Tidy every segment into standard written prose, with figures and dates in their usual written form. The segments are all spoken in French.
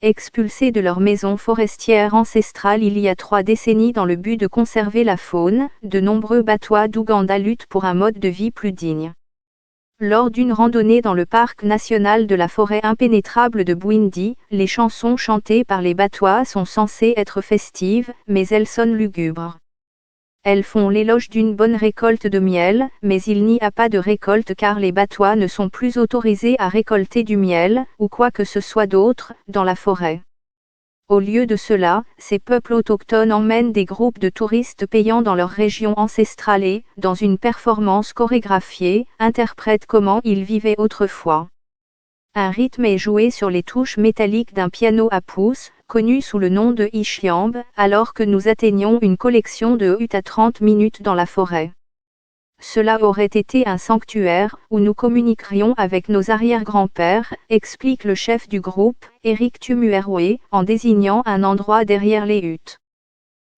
expulsés de leur maison forestière ancestrale il y a 3 décennies dans le but de conserver la faune, de nombreux Batwa d'Ouganda luttent pour un mode de vie plus digne. Lors d'une randonnée dans le parc national de la forêt impénétrable de Bwindi, les chansons chantées par les Batwa sont censées être festives, mais elles sonnent lugubres. Elles font l'éloge d'une bonne récolte de miel, mais il n'y a pas de récolte car les Batwa ne sont plus autorisés à récolter du miel, ou quoi que ce soit d'autre, dans la forêt. Au lieu de cela, ces peuples autochtones emmènent des groupes de touristes payants dans leur région ancestrale et, dans une performance chorégraphiée, interprètent comment ils vivaient autrefois. Un rythme est joué sur les touches métalliques d'un piano à pouces, connu sous le nom de Ishiamb, alors que nous atteignons une collection de huttes à 30 minutes dans la forêt. Cela aurait été un sanctuaire, où nous communiquerions avec nos arrière-grands-pères, explique le chef du groupe, Eric Tumuerwe, en désignant un endroit derrière les huttes.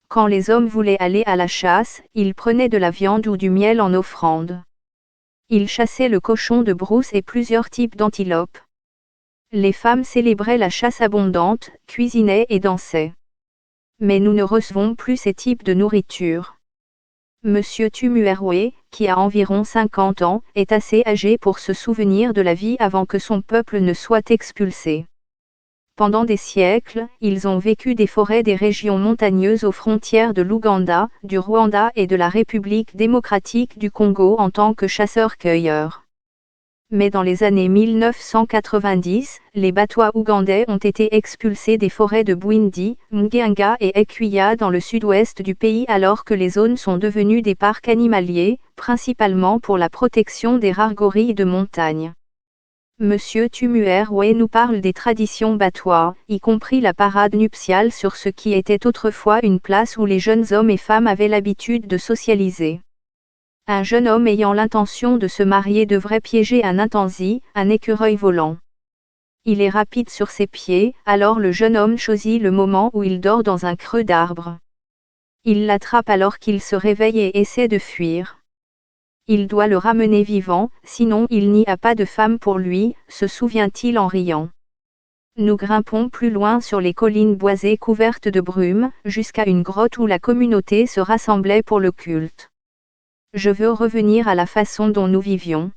Quand les hommes voulaient aller à la chasse, ils prenaient de la viande ou du miel en offrande. Ils chassaient le cochon de brousse et plusieurs types d'antilopes. Les femmes célébraient la chasse abondante, cuisinaient et dansaient. Mais nous ne recevons plus ces types de nourriture. Monsieur Tumuerwe, qui a environ 50 ans, est assez âgé pour se souvenir de la vie avant que son peuple ne soit expulsé. Pendant des siècles, ils ont vécu des forêts des régions montagneuses aux frontières de l'Ouganda, du Rwanda et de la République démocratique du Congo en tant que chasseurs-cueilleurs. Mais dans les années 1990, les Batwa ougandais ont été expulsés des forêts de Bwindi, Mgenga et Ekwia dans le sud-ouest du pays alors que les zones sont devenues des parcs animaliers, principalement pour la protection des rares gorilles de montagne. Monsieur Tumuerwe nous parle des traditions Batwa, y compris la parade nuptiale sur ce qui était autrefois une place où les jeunes hommes et femmes avaient l'habitude de socialiser. Un jeune homme ayant l'intention de se marier devrait piéger un intensi, un écureuil volant. Il est rapide sur ses pieds, alors le jeune homme choisit le moment où il dort dans un creux d'arbre. Il l'attrape alors qu'il se réveille et essaie de fuir. Il doit le ramener vivant, sinon il n'y a pas de femme pour lui, se souvient-il en riant. Nous grimpons plus loin sur les collines boisées couvertes de brume, jusqu'à une grotte où la communauté se rassemblait pour le culte. Je veux revenir à la façon dont nous vivions.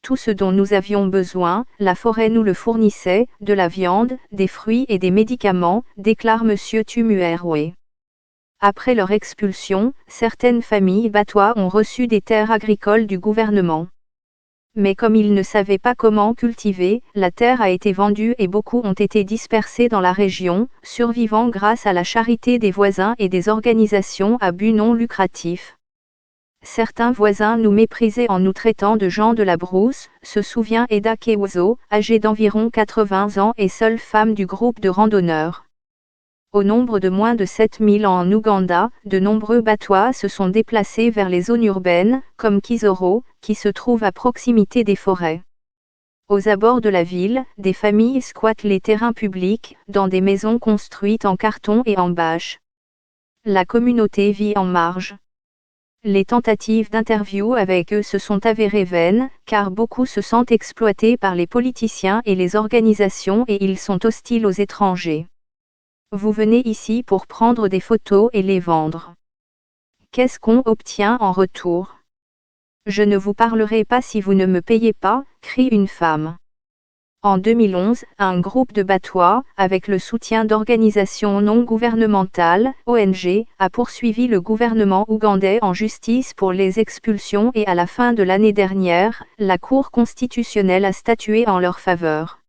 Tout ce dont nous avions besoin, la forêt nous le fournissait, de la viande, des fruits et des médicaments, déclare Monsieur Tumuerwe. Après leur expulsion, certaines familles Batwa ont reçu des terres agricoles du gouvernement. Mais comme ils ne savaient pas comment cultiver, la terre a été vendue et beaucoup ont été dispersés dans la région, survivant grâce à la charité des voisins et des organisations à but non lucratif. Certains voisins nous méprisaient en nous traitant de gens de la brousse, se souvient Eda Kewozo, âgée d'environ 80 ans et seule femme du groupe de randonneurs. Au nombre de moins de 7000 ans en Ouganda, de nombreux Batwa se sont déplacés vers les zones urbaines, comme Kisoro, qui se trouve à proximité des forêts. Aux abords de la ville, des familles squattent les terrains publics, dans des maisons construites en carton et en bâche. La communauté vit en marge. Les tentatives d'interview avec eux se sont avérées vaines, car beaucoup se sentent exploités par les politiciens et les organisations et ils sont hostiles aux étrangers. Vous venez ici pour prendre des photos et les vendre. Qu'est-ce qu'on obtient en retour? Je ne vous parlerai pas si vous ne me payez pas, crie une femme. En 2011, un groupe de Batwa, avec le soutien d'organisations non gouvernementales, ONG, a poursuivi le gouvernement ougandais en justice pour les expulsions et à la fin de l'année dernière, la Cour constitutionnelle a statué en leur faveur.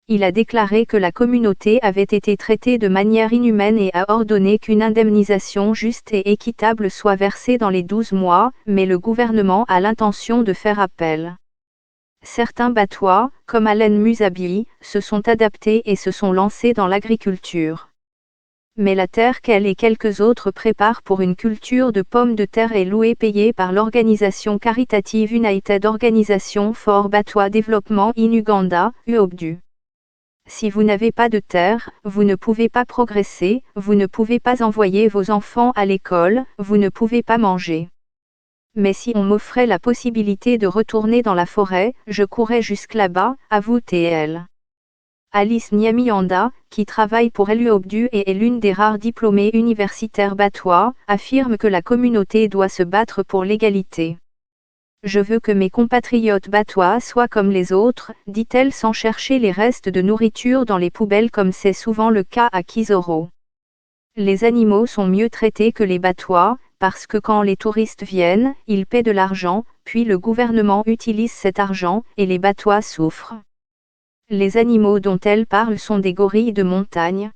Il a déclaré que la communauté avait été traitée de manière inhumaine et a ordonné qu'une indemnisation juste et équitable soit versée dans les 12 mois, mais le gouvernement a l'intention de faire appel. Certains Batwa, comme Allen Musabi, se sont adaptés et se sont lancés dans l'agriculture. Mais la terre qu'elle et quelques autres préparent pour une culture de pommes de terre est louée payée par l'organisation caritative United Organisation for Batwa Development in Uganda, UOBDU. Si vous n'avez pas de terre, vous ne pouvez pas progresser, vous ne pouvez pas envoyer vos enfants à l'école, vous ne pouvez pas manger. Mais si on m'offrait la possibilité de retourner dans la forêt, je courrais jusque là-bas, avoue TL. Alice Nyamianda, qui travaille pour l'UOBDU et est l'une des rares diplômées universitaires batois, affirme que la communauté doit se battre pour l'égalité. Je veux que mes compatriotes batois soient comme les autres, dit-elle sans chercher les restes de nourriture dans les poubelles comme c'est souvent le cas à Kisoro. Les animaux sont mieux traités que les batois, parce que quand les touristes viennent, ils paient de l'argent, puis le gouvernement utilise cet argent, et les batois souffrent. Les animaux dont elle parle sont des gorilles de montagne.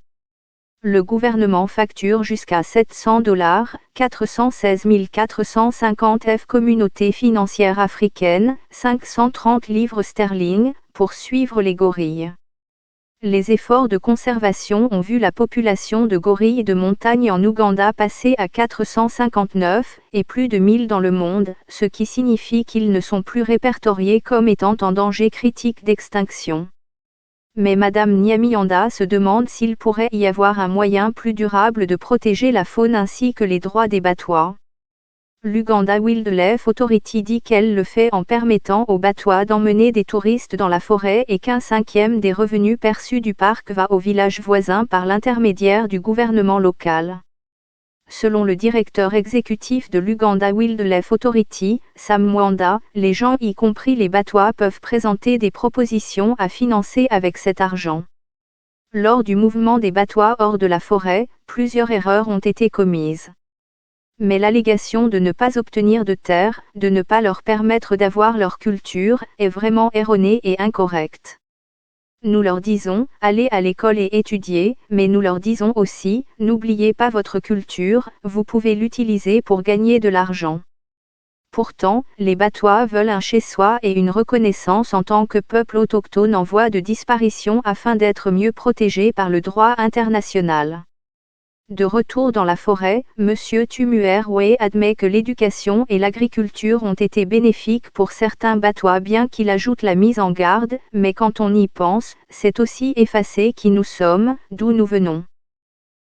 Le gouvernement facture jusqu'à $700, 416 450 F communauté financière africaine, 530 livres sterling, pour suivre les gorilles. Les efforts de conservation ont vu la population de gorilles de montagne en Ouganda passer à 459, et plus de 1000 dans le monde, ce qui signifie qu'ils ne sont plus répertoriés comme étant en danger critique d'extinction. Mais Madame Nyamianda se demande s'il pourrait y avoir un moyen plus durable de protéger la faune ainsi que les droits des batois. L'Uganda Wildlife Authority dit qu'elle le fait en permettant aux batois d'emmener des touristes dans la forêt et qu'un cinquième des revenus perçus du parc va aux villages voisins par l'intermédiaire du gouvernement local. Selon le directeur exécutif de l'Uganda Wildlife Authority, Sam Mwanda, les gens y compris les batois peuvent présenter des propositions à financer avec cet argent. Lors du mouvement des batois hors de la forêt, plusieurs erreurs ont été commises. Mais l'allégation de ne pas obtenir de terre, de ne pas leur permettre d'avoir leur culture, est vraiment erronée et incorrecte. Nous leur disons, allez à l'école et étudiez, mais nous leur disons aussi, n'oubliez pas votre culture, vous pouvez l'utiliser pour gagner de l'argent. Pourtant, les batois veulent un chez-soi et une reconnaissance en tant que peuple autochtone en voie de disparition afin d'être mieux protégés par le droit international. De retour dans la forêt, M. Tumuerwe admet que l'éducation et l'agriculture ont été bénéfiques pour certains batois bien qu'il ajoute la mise en garde, mais quand on y pense, c'est aussi effacer qui nous sommes, d'où nous venons.